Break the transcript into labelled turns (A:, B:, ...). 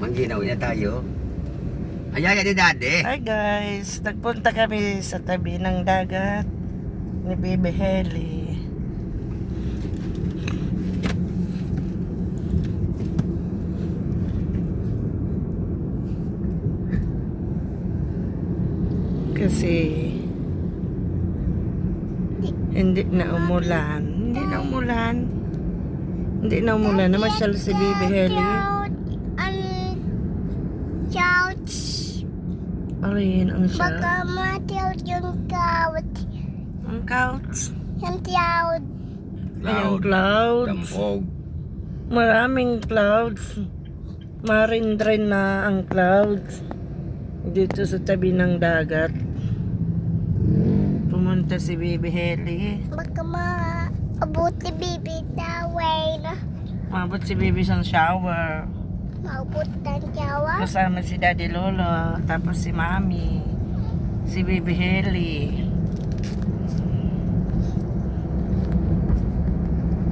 A: Mangginaw na tayo. Ayaya ni Daddy.
B: Hi guys, nagpunta kami sa tabi ng dagat ni Baby Heli. Kasi hindi na umulan. Hindi na umulan. Namasyal si Baby Heli. Alin ang siya?
C: Baka matiyaw yung couch.
B: Ang couch.
C: Yung tiyaw.
B: Ay, ang clouds.
A: Dampog.
B: Maraming clouds. Marindrin na ang clouds. Dito sa tabi ng dagat. Pumunta si Baby Heli.
C: Baka maabot ni Bibi taway na.
B: Mabot si Baby sa shower.
C: Maabot ng tiyawa.
B: Kasama si Daddy Lolo. Tapos si Mami. Si Baby Heli.